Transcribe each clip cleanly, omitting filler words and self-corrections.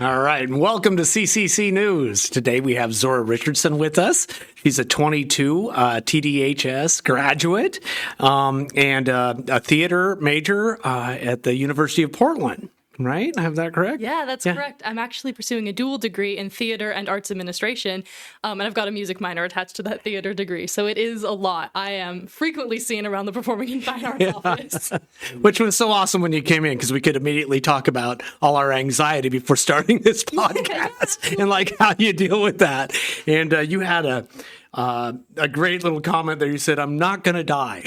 All right, and welcome to CCC News. Today we have Zora Richardson with us. She's a 22 TDHS graduate and a theater major at the University of Portland. Right? I have that correct? Yeah, that's correct. I'm actually pursuing a dual degree in theater and arts administration, and I've got a music minor attached to that theater degree. So it is a lot. I am frequently seen around the Performing and Fine Arts office. Which was so awesome when you came in, because we could immediately talk about all our anxiety before starting this podcast and like how you deal with that. And you had a great little comment there. You said, "I'm not going to die."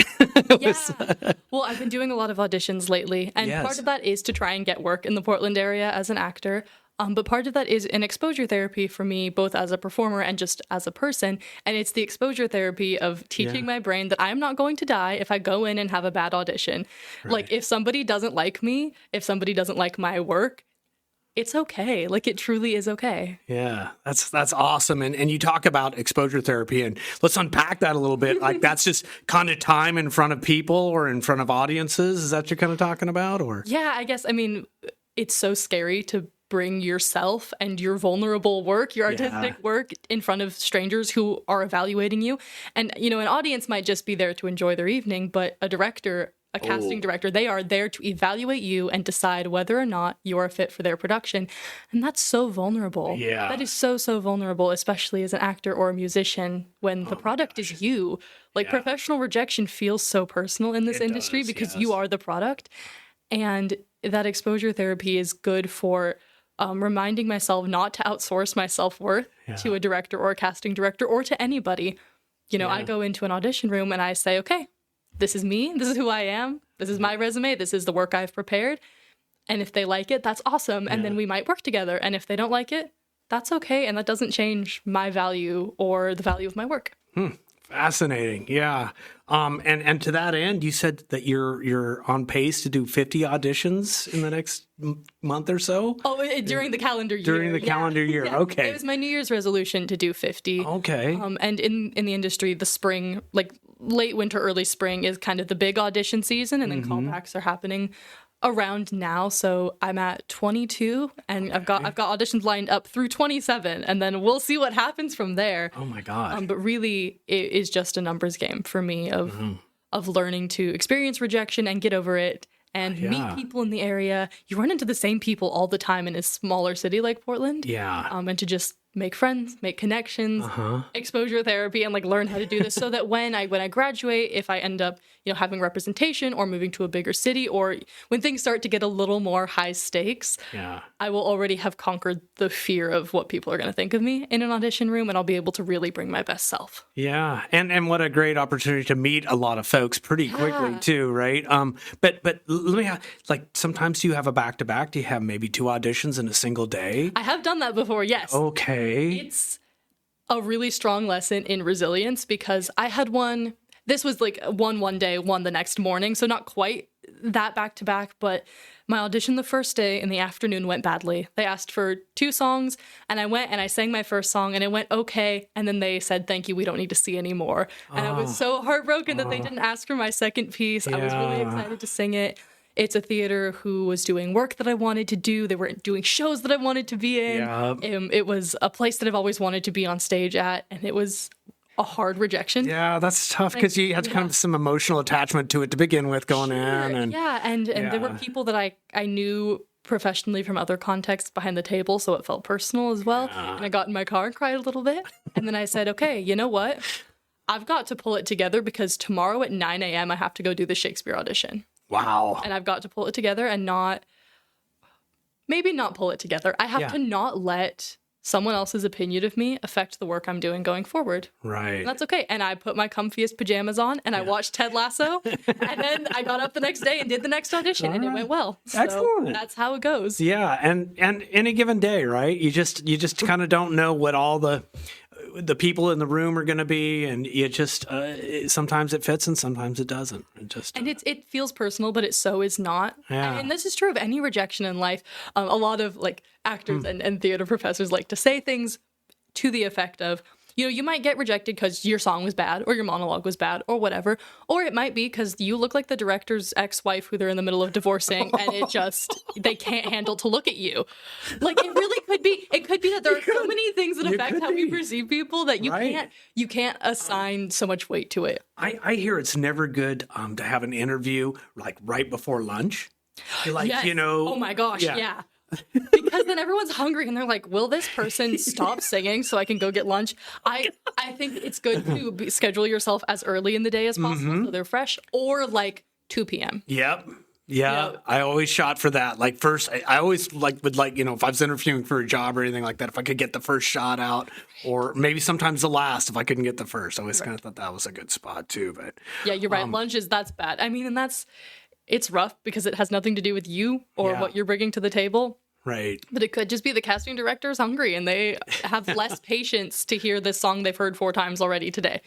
Well, I've been doing a lot of auditions lately, and part of that is to try and get work in the Portland area as an actor. But part of that is an exposure therapy for me, both as a performer and just as a person. And it's the exposure therapy of teaching my brain that I'm not going to die if I go in and have a bad audition. Right. Like, if somebody doesn't like me, if somebody doesn't like my work, it's okay. Like, it truly is okay. Yeah, that's awesome. And you talk about exposure therapy, and let's unpack that a little bit. Like, that's just kind of time in front of people or in front of audiences. Is that what you're kind of talking about? Or yeah, I guess. I mean, it's so scary to bring yourself and your vulnerable work, your artistic work, in front of strangers who are evaluating you. And, you know, an audience might just be there to enjoy their evening, but a director, a casting director, they are there to evaluate you and decide whether or not you're a fit for their production. And that's so vulnerable. Yeah. That is so, so vulnerable, especially as an actor or a musician, when the product is you. Like, professional rejection feels so personal in this industry because you are the product. And that exposure therapy is good for reminding myself not to outsource my self-worth to a director or a casting director or to anybody. You know, I go into an audition room and I say, okay, this is me. This is who I am. This is my resume. This is the work I've prepared. And if they like it, that's awesome. And then we might work together. And if they don't like it, that's okay. And that doesn't change my value or the value of my work. Fascinating. Yeah. And to that end, you said that you're on pace to do 50 auditions in the next month or so? Oh, during the calendar year. During the calendar year. Yeah. Okay. It was my New Year's resolution to do 50. Okay. And in the industry, the spring, like late winter, early spring is kind of the big audition season, and then callbacks are happening around now. So I'm at 22, and I've got auditions lined up through 27, and then we'll see what happens from there. Oh my God. But really, it is just a numbers game for me of learning to experience rejection and get over it and meet people in the area. You run into the same people all the time in a smaller city like Portland. Yeah. And to just make friends, make connections, exposure therapy, and like learn how to do this so that when I graduate, if I end up, you know, having representation or moving to a bigger city, or when things start to get a little more high stakes, I will already have conquered the fear of what people are going to think of me in an audition room, and I'll be able to really bring my best self. Yeah. And what a great opportunity to meet a lot of folks pretty quickly too, right? But let me like, sometimes you have a back-to-back. Do you have maybe 2 auditions in a single day? I have done that before, yes. Okay. It's a really strong lesson in resilience, because I had one. This was like one day, one the next morning, so not quite that back-to-back, but my audition the first day in the afternoon went badly. They asked for 2 songs, and I went and I sang my first song, and it went okay, and then they said, "Thank you, we don't need to see any more." And I was so heartbroken that they didn't ask for my second piece. I was really excited to sing it. It's a theater who was doing work that I wanted to do. They were doing shows that I wanted to be in. It was a place that I've always wanted to be on stage at, and it was a hard rejection. Yeah, that's tough, because you had kind of some emotional attachment to it to begin with going in. And and there were people that I knew professionally from other contexts behind the table, so it felt personal as well. And I got in my car and cried a little bit. And then I said, okay, you know what? I've got to pull it together, because tomorrow at 9 a.m. I have to go do the Shakespeare audition. Wow. And I've got to pull it together and maybe not pull it together. I have to not let someone else's opinion of me affect the work I'm doing going forward. Right. And that's okay. And I put my comfiest pajamas on, and I watched Ted Lasso, and then I got up the next day and did the next audition, and it went well. So excellent. That's how it goes. Yeah. And any given day, right? You just kind of don't know what all the people in the room are going to be, and you just sometimes it fits and sometimes it doesn't. It feels personal, but it so is not. Yeah. And this is true of any rejection in life. A lot of like actors and theater professors like to say things to the effect of, you might get rejected because your song was bad or your monologue was bad or whatever. Or it might be because you look like the director's ex-wife who they're in the middle of divorcing and they can't handle to look at you. Like, it really could be. It could be that there are so many things that affect how we perceive people that you can't assign so much weight to it. I hear it's never good to have an interview like right before lunch. You're like, Yes. Oh my gosh, yeah. Because then everyone's hungry and they're like, will this person stop singing so I can go get lunch? I think it's good to schedule yourself as early in the day as possible so they're fresh, or like 2 p.m. Yep. Yeah, I always shot for that. Like first, I always would if I was interviewing for a job or anything like that, if I could get the first shot out, or maybe sometimes the last if I couldn't get the first. I always kind of thought that was a good spot too. But yeah, you're right. That's bad. I mean, and it's rough because it has nothing to do with you or what you're bringing to the table. Right. But it could just be the casting director's hungry and they have less patience to hear this song they've heard 4 times already today.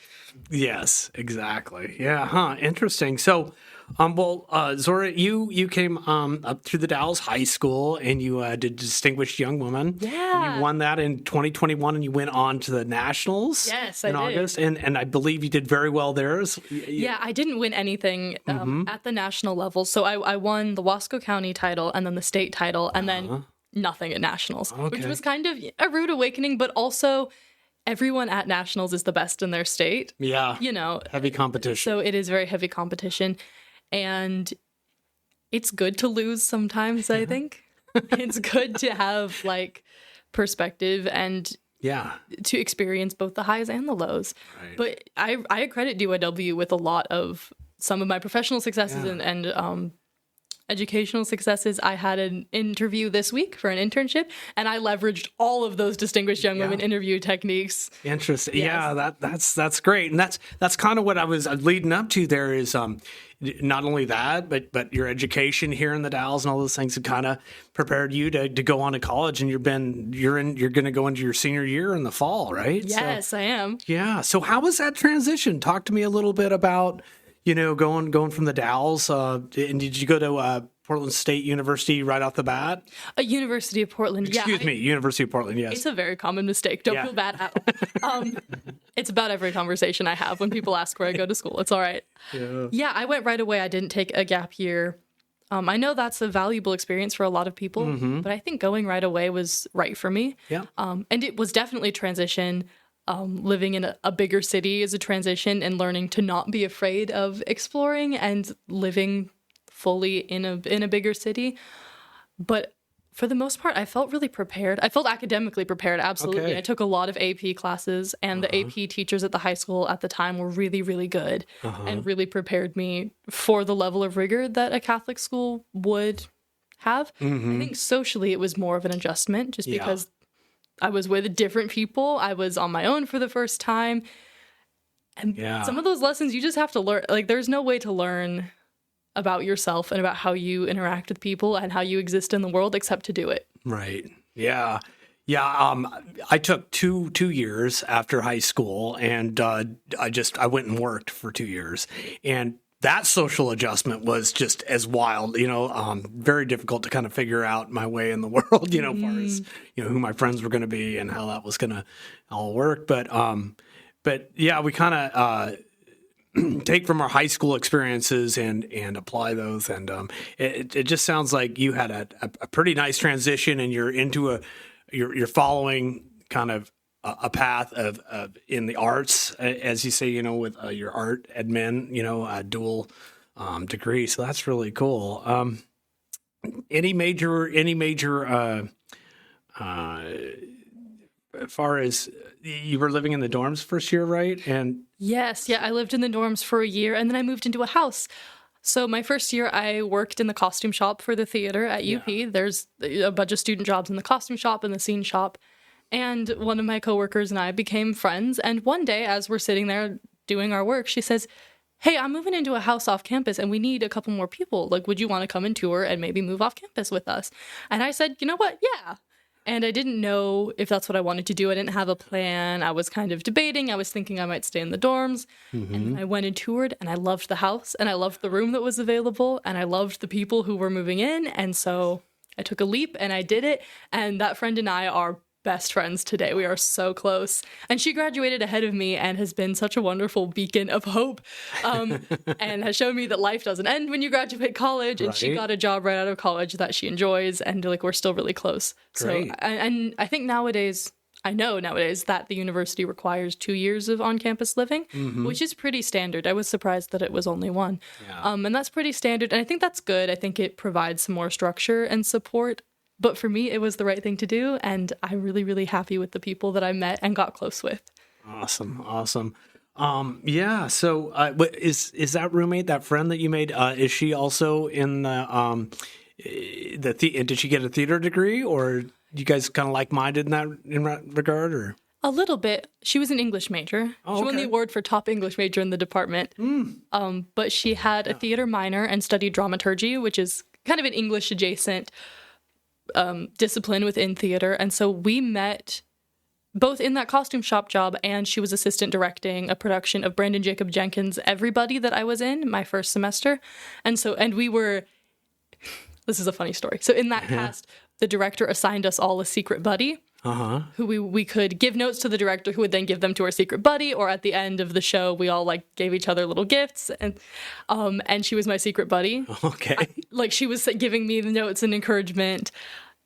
Yes, exactly. Yeah, huh. Interesting. So, Zora, you came up through the Dalles High School and you did Distinguished Young Woman. Yeah. You won that in 2021 and you went on to the Nationals in August. And I believe you did very well there. Yeah, I didn't win anything at the national level. So I won the Wasco County title and then the state title and then nothing at Nationals, which was kind of a rude awakening, but also everyone at Nationals is the best in their state. Yeah. Heavy competition. So it is very heavy competition. And it's good to lose sometimes, I think. It's good to have like perspective and to experience both the highs and the lows. Right. But I credit DYW with a lot of some of my professional successes and educational successes. I had an interview this week for an internship, and I leveraged all of those Distinguished Young Women interview techniques. Interesting. Yes. Yeah, that's great, and that's kind of what I was leading up to. There is not only that, but your education here in the Dalles and all those things have kind of prepared you to go on to college, and you're going to go into your senior year in the fall, right? Yes, I am. Yeah. So how was that transition? Talk to me a little bit about going from the Dalles, and did you go to Portland State University right off the bat? University of Portland. Excuse me, University of Portland. Yes, it's a very common mistake. Don't feel bad at all. It's about every conversation I have when people ask where I go to school. It's all right. Yeah, I went right away. I didn't take a gap year. I know that's a valuable experience for a lot of people, but I think going right away was right for me. Yeah. And it was definitely a transition. Living in a bigger city is a transition, and learning to not be afraid of exploring and living fully in a bigger city. But for the most part, I felt really prepared. I felt academically prepared, absolutely. Okay. I took a lot of AP classes, and the AP teachers at the high school at the time were really, really good and really prepared me for the level of rigor that a Catholic school would have. I think socially it was more of an adjustment just because I was with different people. I was on my own for the first time. And some of those lessons you just have to learn. Like, there's no way to learn about yourself and about how you interact with people and how you exist in the world except to do it. Right. Yeah. Yeah. I took two years after high school, and I went and worked for 2 years. And that social adjustment was just as wild, very difficult to kind of figure out my way in the world, as far as, who my friends were going to be and how that was going to all work. But yeah, we kind of take from our high school experiences and apply those. And it just sounds like you had a pretty nice transition, and you're into you're following kind of a path of in the arts, as you say, with your art admin, a dual degree. So that's really cool. Any major as far as you were living in the dorms first year, right? And yes, I lived in the dorms for a year, and then I moved into a house. So my first year, I worked in the costume shop for the theater at UP. There's a bunch of student jobs in the costume shop and the scene shop. And one of my coworkers and I became friends. And one day, as we're sitting there doing our work, she says, "Hey, I'm moving into a house off campus and we need a couple more people. Like, would you want to come and tour and maybe move off campus with us?" And I said, "You know what? Yeah." And I didn't know if that's what I wanted to do. I didn't have a plan. I was kind of debating. I was thinking I might stay in the dorms. And I went and toured, and I loved the house, and I loved the room that was available, and I loved the people who were moving in. And so I took a leap and I did it. And that friend and I are best friends today. We are so close. And she graduated ahead of me and has been such a wonderful beacon of hope, and has shown me that life doesn't end when you graduate college. And she got a job right out of college that she enjoys, and like we're still really close. Great. So, and I think I know nowadays that the university requires 2 years of on-campus living, which is pretty standard. I was surprised that it was only 1. Yeah. And that's pretty standard. And I think that's good. I think it provides some more structure and support. But for me, it was the right thing to do. And I'm really, really happy with the people that I met and got close with. Awesome. Yeah. So is that roommate, that friend that you made, is she also in did she get a theater degree, or you guys kind of like-minded in that regard, or? A little bit. She was an English major. She won the award for top English major in the department. But she had a theater minor and studied dramaturgy, which is kind of an English adjacent discipline within theater. And so we met both in that costume shop job, and she was assistant directing a production of Brandon Jacob Jenkins' Everybody that I was in my first semester. And we were, this is a funny story. So in that cast, the director assigned us all a secret buddy, who we could give notes to the director, who would then give them to our secret buddy, or at the end of the show, we all like gave each other little gifts, and she was my secret buddy. Okay. She was giving me the notes and encouragement,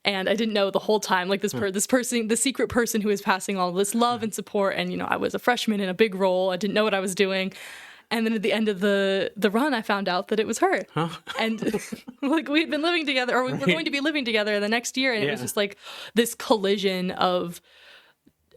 and I didn't know the whole time, like this person, the secret person who was passing all this love and support, and I was a freshman in a big role, I didn't know what I was doing. And then at the end of the run, I found out that it was her. And like we had been living together, or we were going to be living together the next year. And it was just like this collision of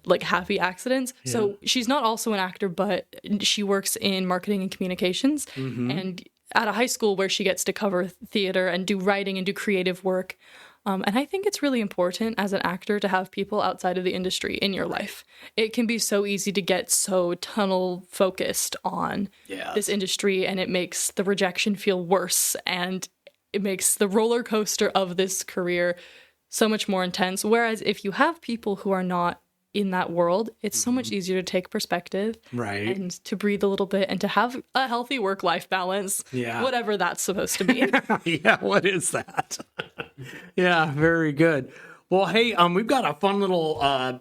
like happy accidents. Yeah. So she's not also an actor, but she works in marketing and communications. And at a high school where she gets to cover theater and do writing and do creative work. And I think it's really important as an actor to have people outside of the industry in your life. It can be so easy to get so tunnel focused on this industry, and it makes the rejection feel worse, and it makes the roller coaster of this career so much more intense. Whereas if you have people who are not in that world, it's so much easier to take perspective, and to breathe a little bit, and to have a healthy work-life balance, whatever that's supposed to be. What is that? Yeah, very good. Well, hey, we've got a fun little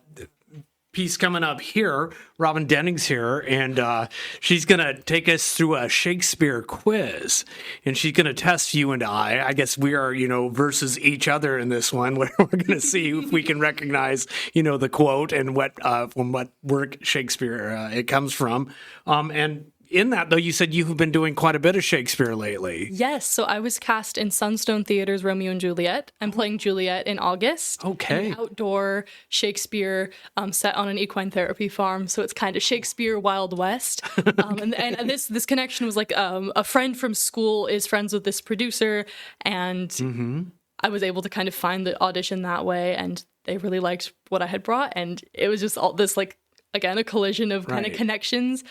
piece coming up here. Robin Denning's here, and she's going to take us through a Shakespeare quiz, and she's going to test you and I guess we are, versus each other in this one, where we're going to see if we can recognize, the quote and from what work Shakespeare it comes from. And in that, though, you said you have been doing quite a bit of Shakespeare lately. Yes. So I was cast in Sunstone Theater's Romeo and Juliet. I'm playing Juliet in August. Okay. An outdoor Shakespeare set on an equine therapy farm. So it's kind of Shakespeare Wild West. And this connection was like a friend from school is friends with this producer. And I was able to kind of find the audition that way. And they really liked what I had brought. And it was just all this, like, again, a collision of kind of connections.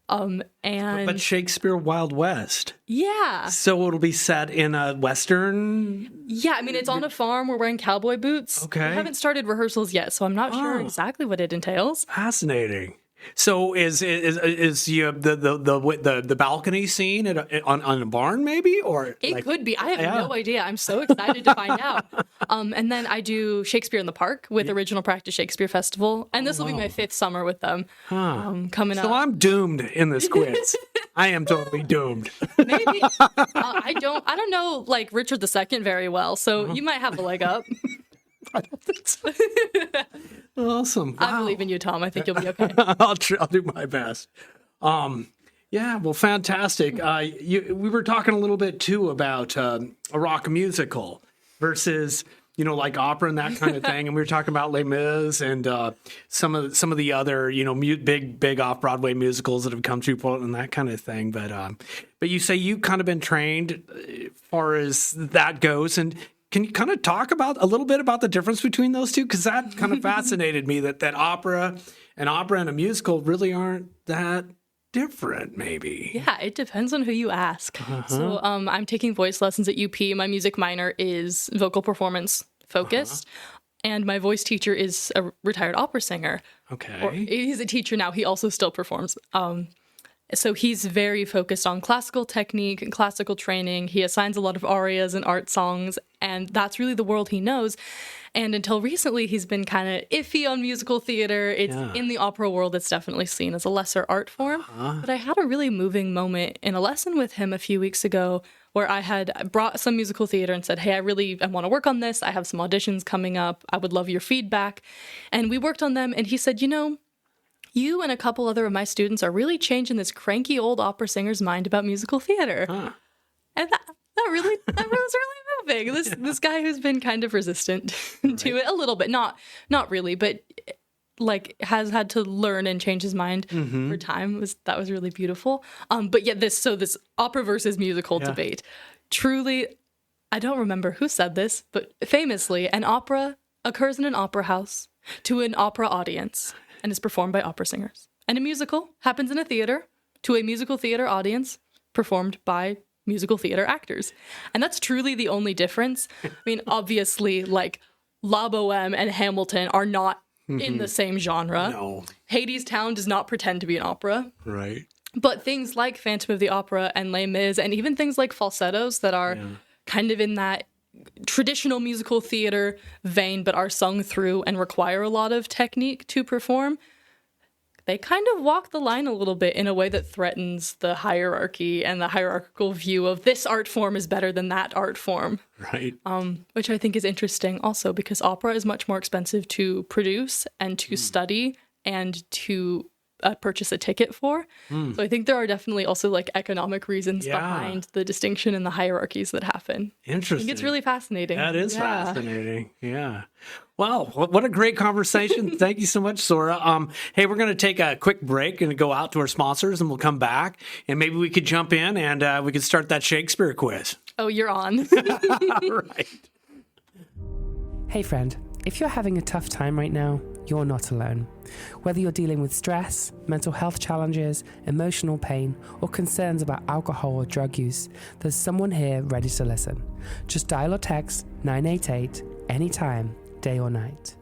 But Shakespeare Wild West. Yeah. So it'll be set in a Western? Yeah, I mean, it's on a farm. We're wearing cowboy boots. Okay. We haven't started rehearsals yet, so I'm not sure exactly what it entails. Fascinating. So is the balcony scene on a barn maybe, or it could be? I have no idea. I'm so excited to find out. And then I do Shakespeare in the Park with Original Practice Shakespeare Festival, and this will be my 5th summer with them coming up. So I'm doomed in this quiz. I am totally doomed. Maybe I don't know like Richard II very well, so you might have a leg up. I don't think so. Awesome. Wow. I believe in you, Tom. I think you'll be okay. I'll do my best. Yeah, well, fantastic. We were talking a little bit too about a rock musical versus like opera and that kind of thing, and we were talking about Les Mis and some of the other big off Broadway musicals that have come through Portland and that kind of thing. But you say you've kind of been trained as far as that goes, and can you kind of talk about a little bit about the difference between those two? Because that kind of fascinated me that opera and a musical really aren't that different, maybe. Yeah, it depends on who you ask. So I'm taking voice lessons at UP. My music minor is vocal performance focused. And my voice teacher is a retired opera singer. Okay. Or he's a teacher now. He also still performs. So he's very focused on classical technique and classical training. He assigns a lot of arias and art songs, and that's really the world he knows. And until recently, he's been kind of iffy on musical theater. It's in the opera world, it's definitely seen as a lesser art form. But I had a really moving moment in a lesson with him a few weeks ago where I had brought some musical theater and said, hey, I want to work on this. I have some auditions coming up. I would love your feedback. And we worked on them, and he said, you and a couple other of my students are really changing this cranky old opera singer's mind about musical theater. And that was really moving. This guy who's been kind of resistant to it a little bit, not really, but like has had to learn and change his mind for time. That was really beautiful. But yeah, this opera versus musical debate. Truly, I don't remember who said this, but famously, an opera occurs in an opera house to an opera audience and is performed by opera singers. And a musical happens in a theater to a musical theater audience performed by musical theater actors. And that's truly the only difference. I mean, obviously, like La Boheme and Hamilton are not in the same genre. No. Hadestown does not pretend to be an opera. Right. But things like Phantom of the Opera and Les Mis, and even things like falsettos that are kind of in that traditional musical theater vein, but are sung through and require a lot of technique to perform, they kind of walk the line a little bit in a way that threatens the hierarchy and the hierarchical view of this art form is better than that art form. Right. Which I think is interesting also because opera is much more expensive to produce and to study and to purchase a ticket for. So I think there are definitely also like economic reasons behind the distinction and the hierarchies that happen. Interesting. I think it's really fascinating. That is fascinating. Yeah. Wow. What a great conversation. Thank you so much, Zora. Hey, we're going to take a quick break and go out to our sponsors, and we'll come back, and maybe we could jump in and we could start that Shakespeare quiz. Oh, you're on. All right. Hey friend, if you're having a tough time right now, you're not alone. Whether you're dealing with stress, mental health challenges, emotional pain, or concerns about alcohol or drug use, there's someone here ready to listen. Just dial or text 988 anytime, day or night.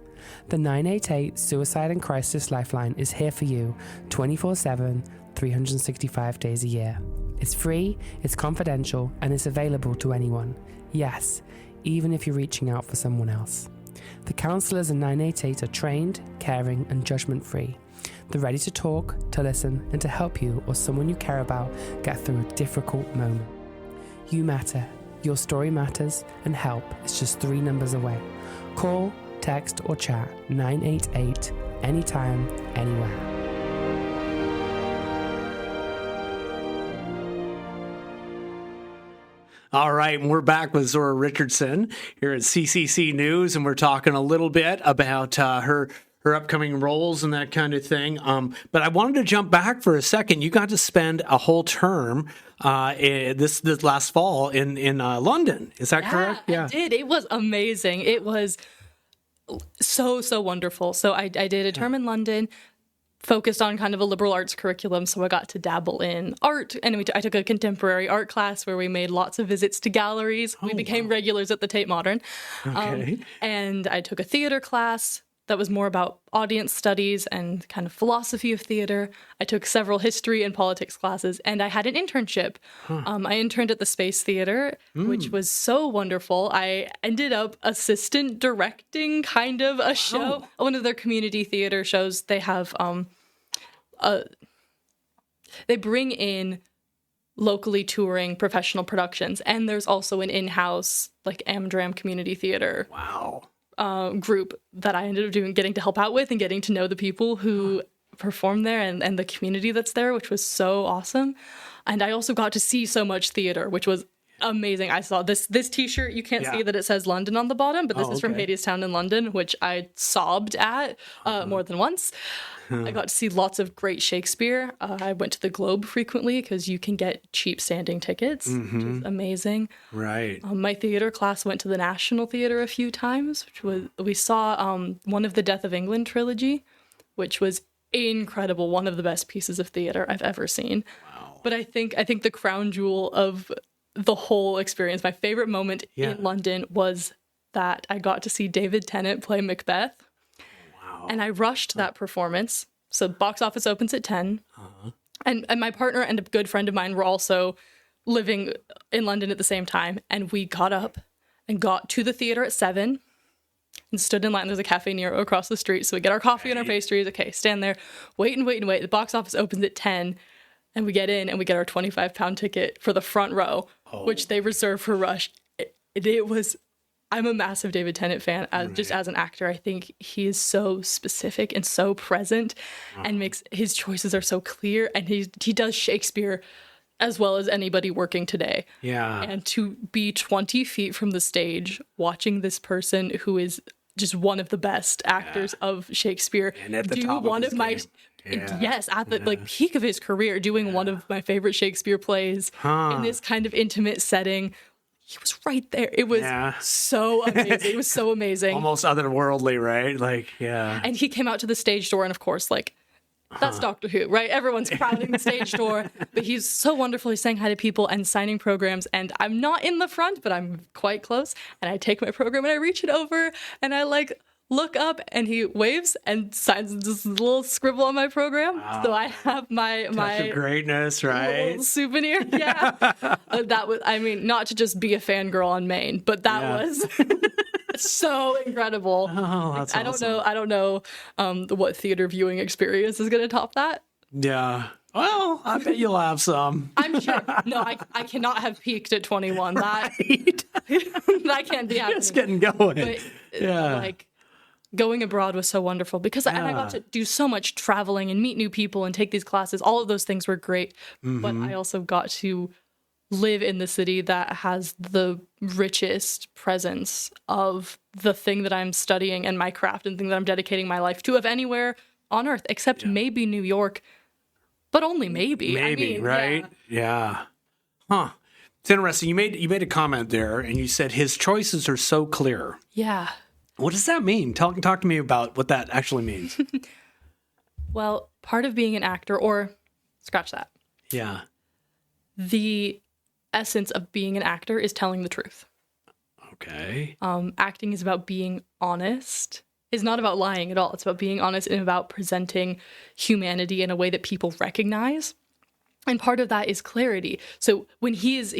The 988 Suicide and Crisis Lifeline is here for you 24/7, 365 days a year. It's free, it's confidential, and it's available to anyone. Yes, even if you're reaching out for someone else. The counsellors in 988 are trained, caring, and judgment-free. They're ready to talk, to listen, and to help you or someone you care about get through a difficult moment. You matter, your story matters, and help is just 3 numbers away. Call, text, or chat 988 anytime, anywhere. All right, and we're back with Zora Richardson here at CCC News, and we're talking a little bit about her upcoming roles and that kind of thing. But I wanted to jump back for a second. You got to spend a whole term this last fall in London. Is that correct? Yeah, I did. It was amazing. It was so wonderful. So I did a term in London, focused on kind of a liberal arts curriculum, so I got to dabble in art, and I took a contemporary art class where we made lots of visits to galleries. We became regulars at the Tate Modern. Okay. And I took a theater class that was more about audience studies and kind of philosophy of theater. I took several history and politics classes, and I had an internship. I interned at the Space Theater, which was so wonderful. I ended up assistant directing kind of a show, one of their community theater shows. They have, they bring in locally touring professional productions, and there's also an in-house like Amdram community theater. Wow. Group that I ended up getting to help out with and getting to know the people who perform there and the community that's there, which was so awesome. And I also got to see so much theater, which was amazing. I saw this t-shirt. You can't see that it says London on the bottom, but this is from Hadestown in London, which I sobbed at more than once. I got to see lots of great Shakespeare. I went to the Globe frequently because you can get cheap standing tickets, which is amazing. Right. My theater class went to the National Theater a few times, we saw one of the Death of England trilogy, which was incredible. One of the best pieces of theater I've ever seen. Wow. But I think the crown jewel of the whole experience, my favorite moment in London, was that I got to see David Tennant play Macbeth. And I rushed that performance. So box office opens at 10. And my partner and a good friend of mine were also living in London at the same time. And we got up and got to the theater at 7 and stood in line. There's a Cafe Nero across the street. So we get our coffee and our pastries. Okay, stand there, wait and wait and wait. The box office opens at 10 and we get in and we get our £25 ticket for the front row, which they reserve for Rush. It was... I'm a massive David Tennant fan, just as an actor. I think he is so specific and so present and makes his choices are so clear. And he does Shakespeare as well as anybody working today. Yeah. And to be 20 feet from the stage, watching this person who is just one of the best actors of Shakespeare And at the do top one of of my... his game. Yes, at the peak of his career, doing one of my favorite Shakespeare plays in this kind of intimate setting. He was right there. It was so amazing. It was so amazing. Almost otherworldly, right? Like, yeah. And he came out to the stage door, and of course, like, that's Doctor Who, right? Everyone's crowding the stage door. But he's so wonderful. He's saying hi to people and signing programs. And I'm not in the front, but I'm quite close. And I take my program and I reach it over and I like look up and he waves and signs this little scribble on my program. Wow. So I have my Touch of greatness, right? Little souvenir. Yeah. That was, I mean, not to just be a fangirl on Maine, but that was so incredible. Oh, that's awesome. I don't know what theater viewing experience is going to top that. Yeah. Well, I bet you'll have some. I'm sure. No, I cannot have peaked at 21. That that can't be happening. Just getting going. But, like, going abroad was so wonderful because and I got to do so much traveling and meet new people and take these classes. All of those things were great. But I also got to live in the city that has the richest presence of the thing that I'm studying and my craft and thing that I'm dedicating my life to of anywhere on earth, except maybe New York, but only maybe. Maybe, right? Yeah. Huh. It's interesting. You made a comment there and you said his choices are so clear. Yeah. What does that mean? Talk to me about what that actually means. Well, part of being an actor, or scratch that. Yeah. The essence of being an actor is telling the truth. Okay. Acting is about being honest. It's not about lying at all. It's about being honest and about presenting humanity in a way that people recognize. And part of that is clarity. So when he is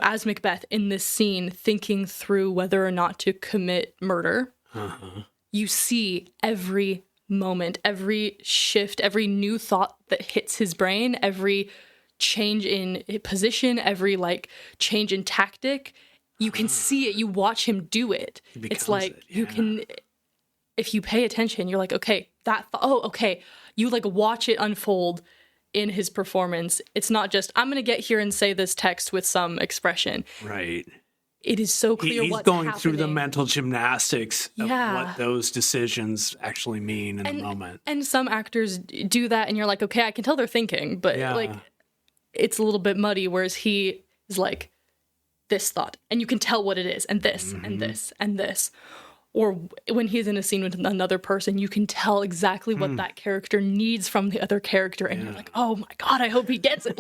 as Macbeth in this scene, thinking through whether or not to commit murder, you see every moment, every shift, every new thought that hits his brain, every change in position, every change in tactic. You can see it. You watch him do it. It's like you can, if you pay attention, you're like, okay, okay. You watch it unfold in his performance. It's not just, I'm going to get here and say this text with some expression. Right. It is so clear he's what's going happening. through the mental gymnastics of what those decisions actually mean in the moment. And some actors do that and you're like, okay, I can tell they're thinking, but it's a little bit muddy, whereas he is like, this thought, and you can tell what it is, and this, and this, and this. Or when he's in a scene with another person, you can tell exactly what that character needs from the other character. And you're like, oh my God, I hope he gets it.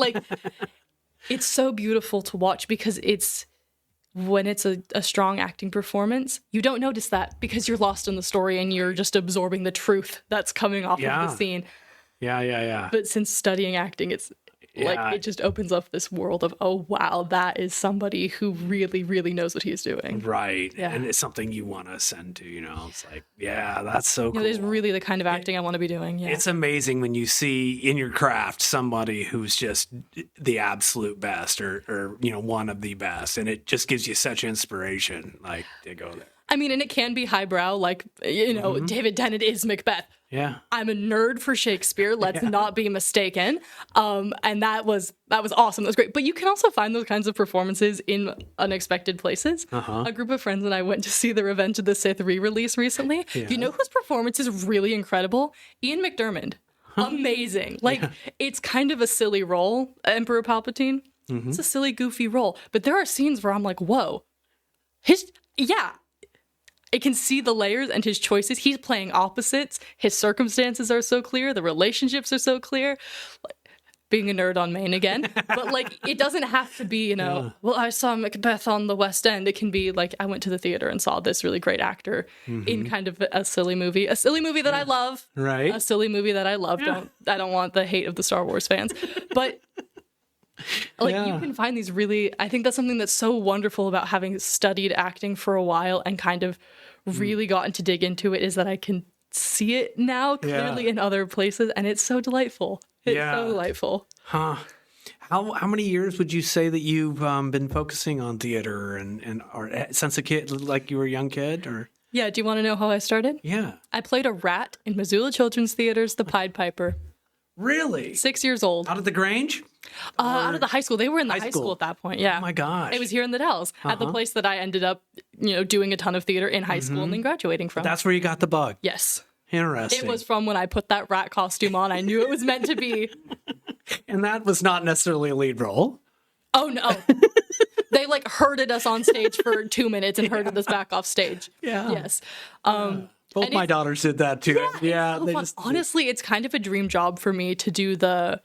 It's so beautiful to watch because when it's a strong acting performance, you don't notice that because you're lost in the story and you're just absorbing the truth that's coming off of the scene. Yeah. But since studying acting, it's it just opens up this world of, oh, wow, that is somebody who really, really knows what he's doing. Right. Yeah. And it's something you want to ascend to, It's like, that's so cool. It's really the kind of acting I want to be doing. Yeah. It's amazing when you see in your craft somebody who's just the absolute best or one of the best. And it just gives you such inspiration, to go there. I mean, and it can be highbrow, David Tennant is Macbeth. Yeah. I'm a nerd for Shakespeare. Let's not be mistaken. And that was awesome. That was great. But you can also find those kinds of performances in unexpected places. A group of friends and I went to see the Revenge of the Sith re-release recently. Yeah. You know whose performance is really incredible? Ian McDiarmid. Amazing. It's kind of a silly role, Emperor Palpatine. It's a silly, goofy role. But there are scenes where I'm like, whoa. I can see the layers and his choices. He's playing opposites. His circumstances are so clear. The relationships are so clear. being a nerd on Maine again. But like, it doesn't have to be, well, I saw Macbeth on the West End. It can be like, I went to the theater and saw this really great actor in kind of a silly movie that I love, right? A silly movie that I love. I don't want the hate of the Star Wars fans, but like you can find these really, I think that's something that's so wonderful about having studied acting for a while and kind of really gotten to dig into it, is that I can see it now clearly in other places, and it's so delightful. It's so delightful. Huh. How many years would you say that you've been focusing on theater and or since a kid, like you were a young kid, or? Yeah. Do you want to know how I started? Yeah. I played a rat in Missoula Children's Theater's The Pied Piper. Really? 6 years old. Out of the Grange? Out of the high school. They were in the high school at that point. Yeah. Oh my gosh. It was here in the Dalles, at the place that I ended up, doing a ton of theater in high school and then graduating from. That's where you got the bug. Yes. Interesting. It was from when I put that rat costume on. I knew it was meant to be. And that was not necessarily a lead role. Oh, no. They like herded us on stage for 2 minutes and herded us back off stage. Yeah. Yes. Both my daughters did that too. Yeah. So honestly, it's kind of a dream job for me to do the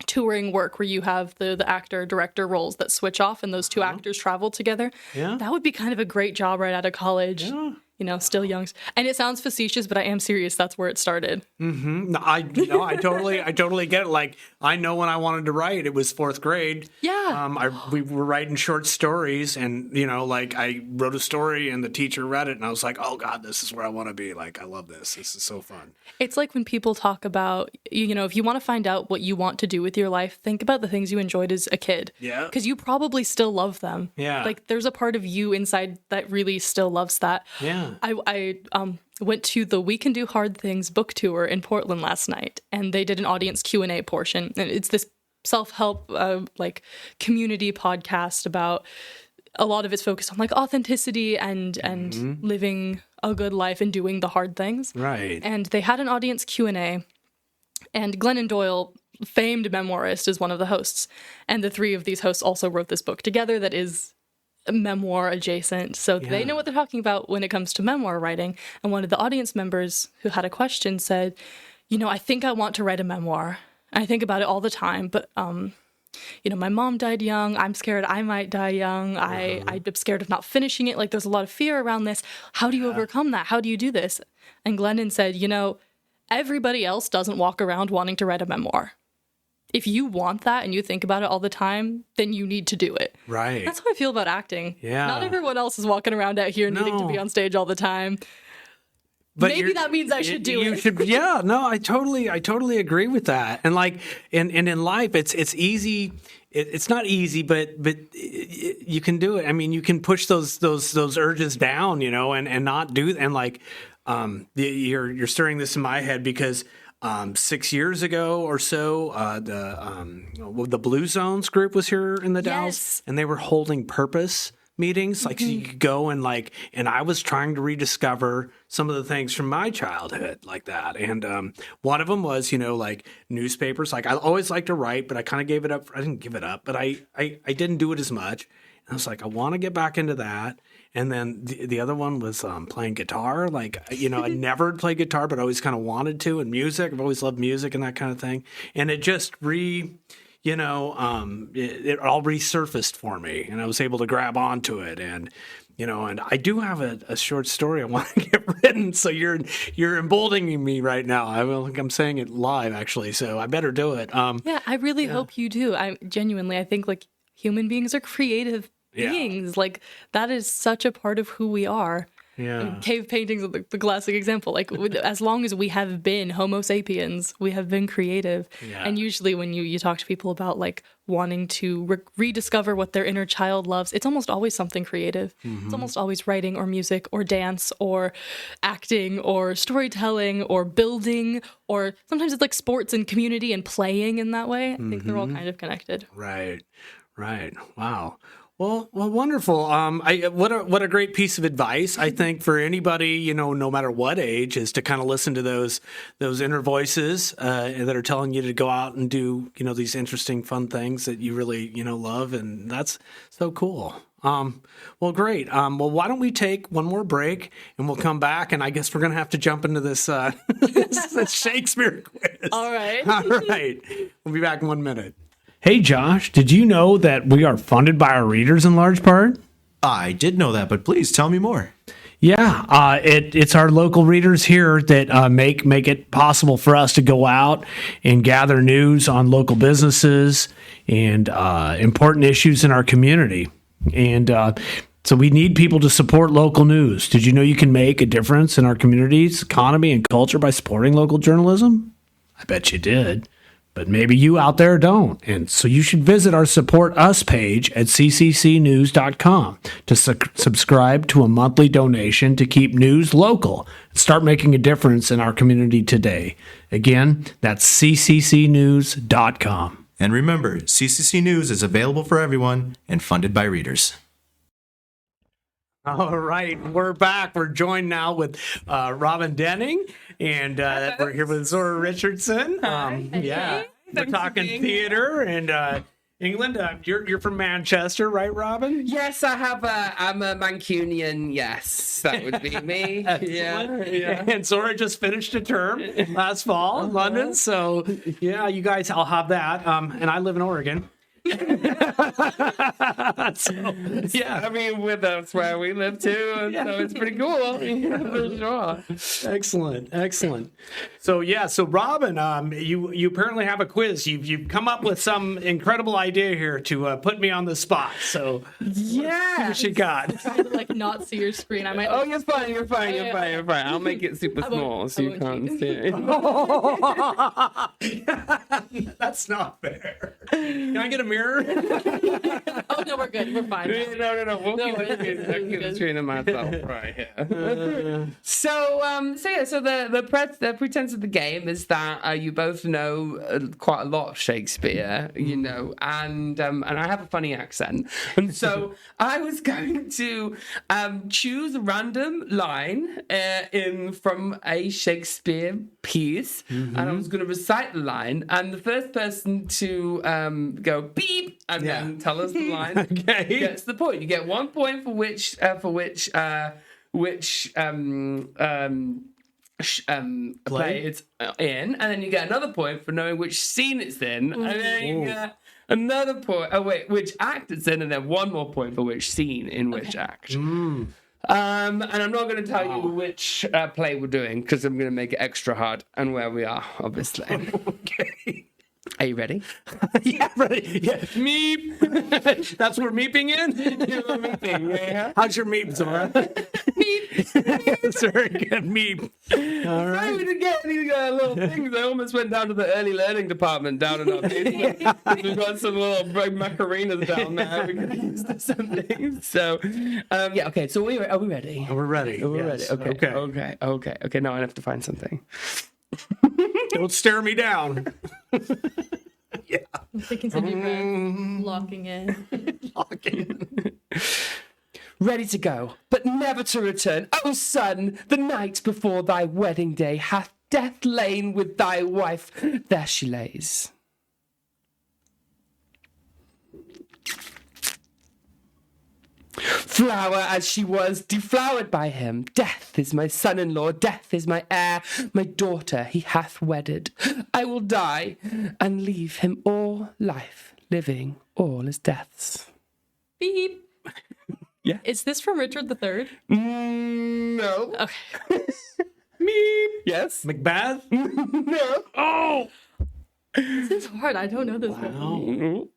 touring work where you have the actor director roles that switch off and those two actors travel together. Yeah. That would be kind of a great job right out of college. Yeah. Still young. And it sounds facetious, but I am serious. That's where it started. Mm-hmm. No, I totally get it. Like, I know when I wanted to write, it was fourth grade. Yeah. We were writing short stories, and, I wrote a story and the teacher read it, and I was like, oh God, this is where I want to be. Like, I love this. This is so fun. It's like when people talk about, if you want to find out what you want to do with your life, think about the things you enjoyed as a kid. Yeah. Because you probably still love them. Yeah. Like, there's a part of you inside that really still loves that. Yeah. I went to the We Can Do Hard Things book tour in Portland last night, and they did an audience Q&A portion. And it's this self-help community podcast about, a lot of it's focused on like authenticity and living a good life and doing the hard things. Right. And they had an audience Q&A, and Glennon Doyle, famed memoirist, is one of the hosts. And the three of these hosts also wrote this book together that is memoir adjacent, so they know what they're talking about when it comes to memoir writing. And one of the audience members who had a question said, I think I want to write a memoir. I think about it all the time, but my mom died young. I'm scared I might die young. I'm scared of not finishing it. Like, there's a lot of fear around this. How do you overcome that? How do you do this? And Glennon said, everybody else doesn't walk around wanting to write a memoir. If you want that and you think about it all the time, then you need to do it. Right. That's how I feel about acting. Yeah. Not everyone else is walking around out here needing to be on stage all the time. But maybe that means I should do it. Yeah. No, I totally agree with that. And like, and in life, it's easy. It's not easy, but you can do it. I mean, you can push those urges down, and not do. And like, you're stirring this in my head because 6 years ago or so, the Blue Zones group was here in the Dalles, and they were holding purpose meetings. Like, so you could go and I was trying to rediscover some of the things from my childhood like that. And one of them was, newspapers. Like, I always liked to write, but I kind of gave it up. I didn't give it up, but I didn't do it as much. And I was like, I want to get back into that. And then the other one was playing guitar. Like, I never played guitar, but I always kind of wanted to. And music, I've always loved music and that kind of thing. And it just it all resurfaced for me. And I was able to grab onto it. And, and I do have a short story I want to get written. So you're emboldening me right now. I'm saying it live, actually. So I better do it. Yeah, I really hope you do. I think like human beings are creative beings. Like, that is such a part of who we are. Yeah. Cave paintings are the classic example. Like, as long as we have been Homo sapiens, we have been creative. Yeah. And usually when you talk to people about like wanting to rediscover what their inner child loves, it's almost always something creative. It's almost always writing or music or dance or acting or storytelling or building, or sometimes it's like sports and community and playing in that way. I think they're all kind of connected. Right. Wow. Well, wonderful. What a great piece of advice, I think, for anybody, no matter what age, is to kind of listen to those inner voices that are telling you to go out and do, these interesting, fun things that you really, love. And that's so cool. Well, great. Well, why don't we take one more break and we'll come back, and I guess we're going to have to jump into this, this Shakespeare quiz. All right. All right. We'll be back in 1 minute. Hey, Josh, did you know that we are funded by our readers in large part? I did know that, but please tell me more. Yeah, it's our local readers here that make it possible for us to go out and gather news on local businesses and important issues in our community. And so we need people to support local news. Did you know you can make a difference in our community's economy and culture by supporting local journalism? I bet you did. But maybe you out there don't. And so you should visit our Support Us page at CCCNews.com to subscribe to a monthly donation to keep news local and start making a difference in our community today. Again, that's CCCNews.com. And remember, CCC News is available for everyone and funded by readers. All right, we're back. We're joined now with Robin Denning, and we're here with Zora Richardson. Yeah, we're talking theater and England. You're from Manchester, right, Robin? Yes, I'm a Mancunian. Yes, that would be me. Yeah. And Zora just finished a term last fall in London, so yeah, you guys, I'll have that. And I live in Oregon. So, yeah, I mean, that's where we live too, and so it's pretty cool. For sure. Excellent. So Robin, you apparently have a quiz. You've come up with some incredible idea here to put me on the spot. So yeah, what you got? I'm trying to like not see your screen. I might. Oh, you're fine. I'll make it super small so you can't see it. That's not fair. Can I get a mirror? Oh no, we're good. We're fine. No. We'll keep the screen of myself right here. So the pretense of the game is that you both know quite a lot of Shakespeare, you know, and I have a funny accent, and so I was going to choose a random line from a Shakespeare piece, and I was going to recite the line, and the first person to go beep and then tell us the line gets the point. You get 1 point for which play it's in, and then you get another point for knowing which scene it's in, and then you get another point. Oh wait, which act it's in, and then one more point for which scene in which act. And I'm not going to tell you which play we're doing because I'm going to make it extra hard and where we are, obviously. Okay. Are you ready? Yeah, ready. Yeah. Meep. That's where meeping in? You're meeping, yeah. How's your meep, Zora? Meep. That's very good. Meep. All right. We didn't get any little things. I almost went down to the early learning department down in our basement. We've got some little macarinas down there. We could use something. So, okay. So are we ready? We're ready. We're ready. Okay. Now I have to find something. Don't stare me down. Yeah. I'm taking some deep breaths, locking in. Ready to go, but never to return. O son, the night before thy wedding day hath death lain with thy wife. There she lays. Flower as she was, deflowered by him. Death is my son-in-law, death is my heir, my daughter he hath wedded. I will die and leave him all life, living all his deaths. Beep. Yeah. Is this from Richard III? No. Okay. Meep. Yes. Macbeth? No. Oh! This is hard. I don't know this one.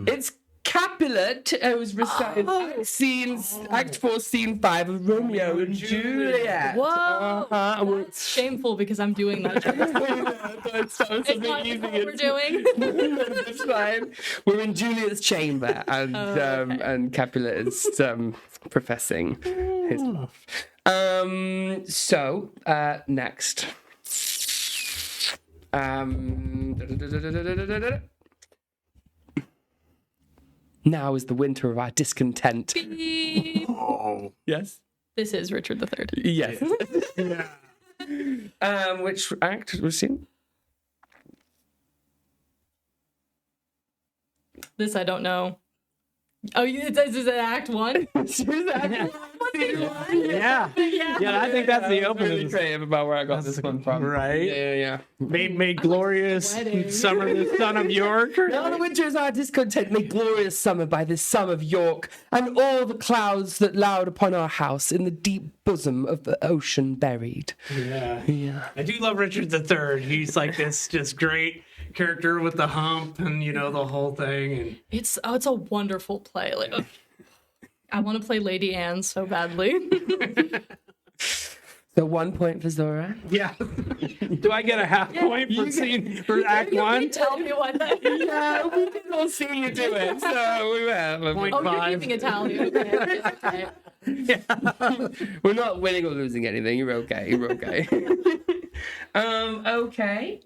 It's Capulet. It was recited Act 4, Scene 5 of Romeo and Juliet. Whoa! That's shameful because I'm doing that. It's not what we're doing. It's fine. We're in Juliet's chamber, and Capulet is professing his love. So next. Now is the winter of our discontent. Beep. Oh. Yes. This is Richard III. Yes. Yeah. Which act was seen? This I don't know. Oh, it says it's Act 1? Yeah. Yeah, I think that's the opening. Really creative about where I got this one from. Right? Yeah. Made glorious wedding. summer the son of York. Now the winter is our discontent, make glorious summer by the son of York, and all the clouds that loud upon our house in the deep bosom of the ocean buried. Yeah. I do love Richard III. He's like this just great character with the hump and, the whole thing. And It's a wonderful play. Like, I want to play Lady Anne so badly. So 1 point for Zora. yeah. Do I get a half point for Act 1? Tell me what that is. Yeah, we didn't all see you do it, so we have a Point Oh, you're 5. keeping Italian. Okay. We're not winning or losing anything. You're okay. Okay.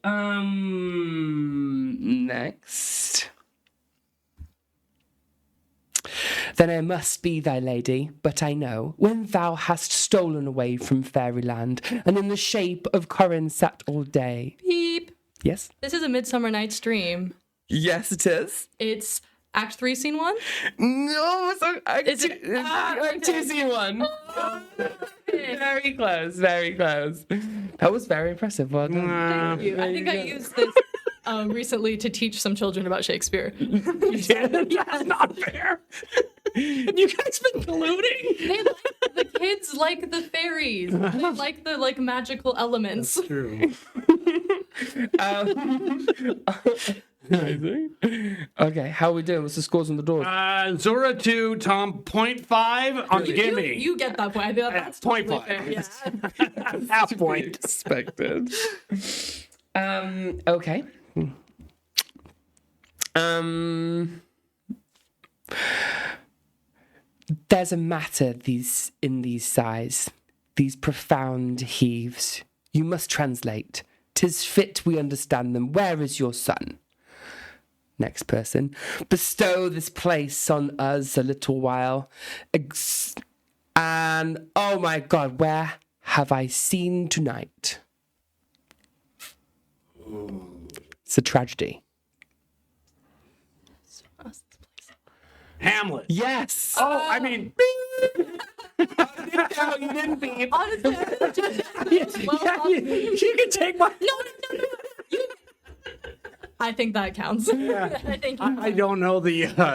Next. Then I must be thy lady, but I know, when thou hast stolen away from fairyland, and in the shape of Corin sat all day. Beep. Yes? This is A Midsummer Night's Dream. Yes, it is. It's Act 3, Scene 1? No, so Is it- Act 2, Scene 1. Very close. That was very impressive. Well done. Thank you. I think I used this recently to teach some children about Shakespeare. That's not fair. You guys been colluding? The kids like the fairies. They like the magical elements. True. Amazing. Okay, how are we doing? What's the scores on the doors? Zora 2, Tom 0.5 on the gimme. You get that point. I think that's Point totally five. fair. Yeah. Half point. Expected. Okay. There's a matter in these sighs, these profound heaves. You must translate. 'Tis fit we understand them. Where is your son? Next person. Bestow this place on us a little while. And, oh my God, where have I seen tonight? It's a tragedy. Hamlet. Yes. Oh, I mean, You didn't beep. Honestly, you can take my. No. I think that counts. I think. I don't know the. Oh,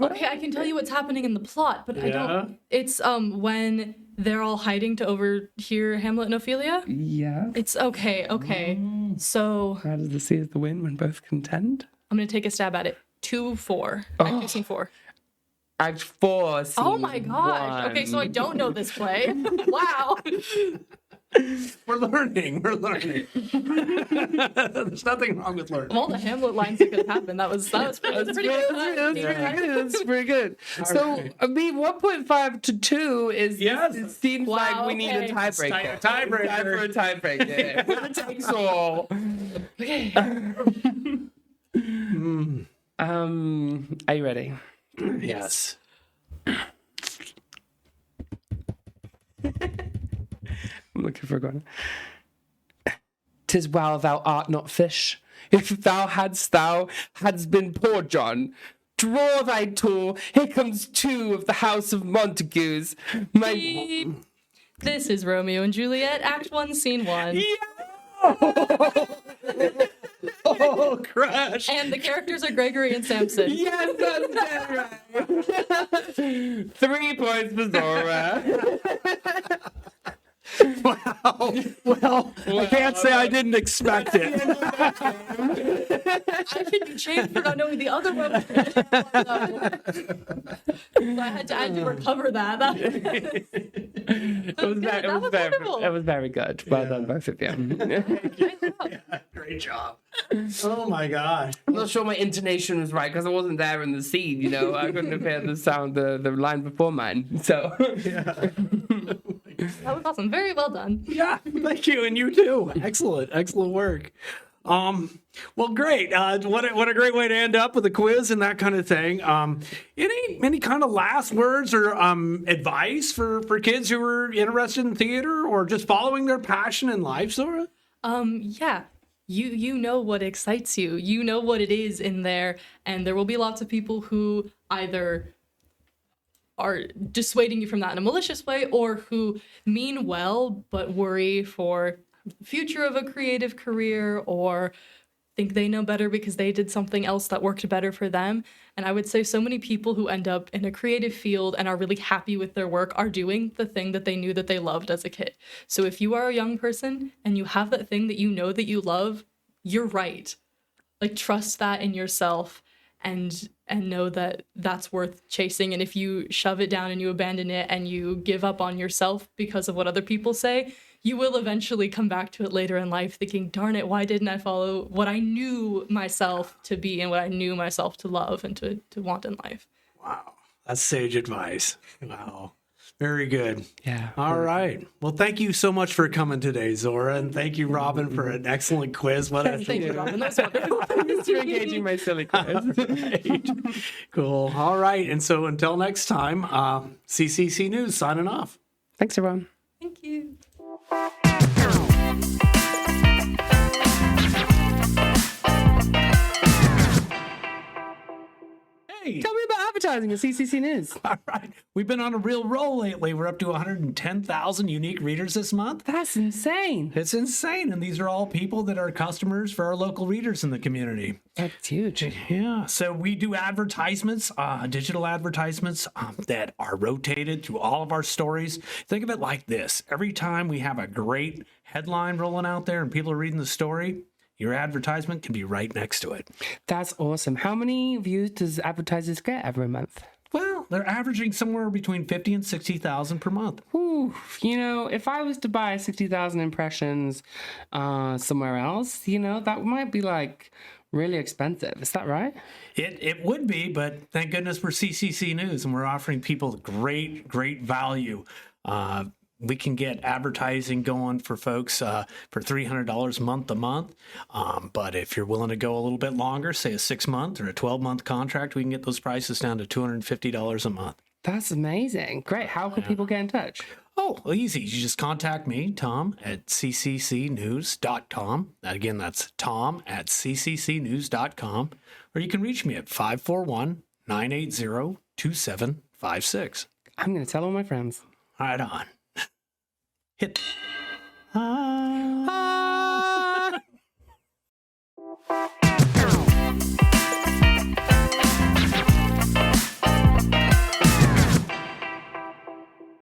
okay, I can tell you what's happening in the plot, but I Yeah? don't. It's when they're all hiding to overhear Hamlet and Ophelia. Yeah. It's okay. So How does the sea is the wind when both contend? I'm gonna take a stab at it. 2-4. Act 2, Scene 4. Act 4. Scene Oh my gosh. 1. Okay, so I don't know this play. Wow. We're learning. There's nothing wrong with learning. Of all the Hamlet lines that could have happened, that was pretty good. That's pretty good. So, I mean, 1.5 to 2 is. Yes. It seems Wow, like we need a okay. tiebreaker. Tiebreaker. Time for a tiebreaker. Winner takes all. Okay. Are you ready? Yes. I'm looking for a gun. 'Tis well thou art not fish. If thou hadst been poor John. Draw thy tool. Here comes 2 of the house of Montagues. My This is Romeo and Juliet, Act 1, Scene 1. Oh, crush. And the characters are Gregory and Samson. yes, that's dead right. 3 points for Zora. Wow. Well, I can't say I didn't expect it. I should be shamed for not knowing the other one. I had to recover that. It was very good. Well done, both of you. Great job. Oh my God. I'm not sure my intonation was right because I wasn't there in the scene, I couldn't have heard the sound, the line before mine. So That was awesome. Very well done. Yeah, thank you, and you too. Excellent work. Well, great. What a great way to end up with a quiz and that kind of thing. Any kind of last words or advice for kids who are interested in theater or just following their passion in life, Zora? Yeah. you know what excites you. You know what it is in there, and there will be lots of people who either are dissuading you from that in a malicious way, or who mean well but worry for the future of a creative career, or think they know better because they did something else that worked better for them. And I would say so many people who end up in a creative field and are really happy with their work are doing the thing that they knew that they loved as a kid. So if you are a young person and you have that thing that you know that you love, you're right. Like, trust that in yourself, and know that that's worth chasing. And if you shove it down and you abandon it and you give up on yourself because of what other people say, you will eventually come back to it later in life thinking, darn it, why didn't I follow what I knew myself to be and what I knew myself to love and to want in life? Wow. That's sage advice. Wow. Very good. Yeah. All right. Well, thank you so much for coming today, Zora. And thank you, Robin, for an excellent quiz. What Thank you, Robin. That's wonderful. Thanks for engaging my silly quiz. Right. Cool. All right. And so until next time, CCC News signing off. Thanks, everyone. Thank you. Hey. Tell me about advertising at CCC News. All right. We've been on a real roll lately. We're up to 110,000 unique readers this month. That's insane. It's insane. And these are all people that are customers for our local readers in the community. That's huge. Yeah. So we do advertisements, digital advertisements that are rotated through all of our stories. Think of it like this. Every time we have a great headline rolling out there and people are reading the story, your advertisement can be right next to it. That's awesome. How many views does advertisers get every month? Well, they're averaging somewhere between 50 and 60,000 per month. Ooh, if I was to buy 60,000 impressions somewhere else, that might be like really expensive. Is that right? It would be, but thank goodness we're CCC News and we're offering people great value. We can get advertising going for folks for $300 month to month. But if you're willing to go a little bit longer, say a 6-month or a 12-month contract, we can get those prices down to $250 a month. That's amazing. Great. How can people get in touch? Oh, well, easy. You just contact me, Tom, at cccnews.com. Again, that's Tom at cccnews.com. Or you can reach me at 541-980-2756. I'm going to tell all my friends. Right on. Hit.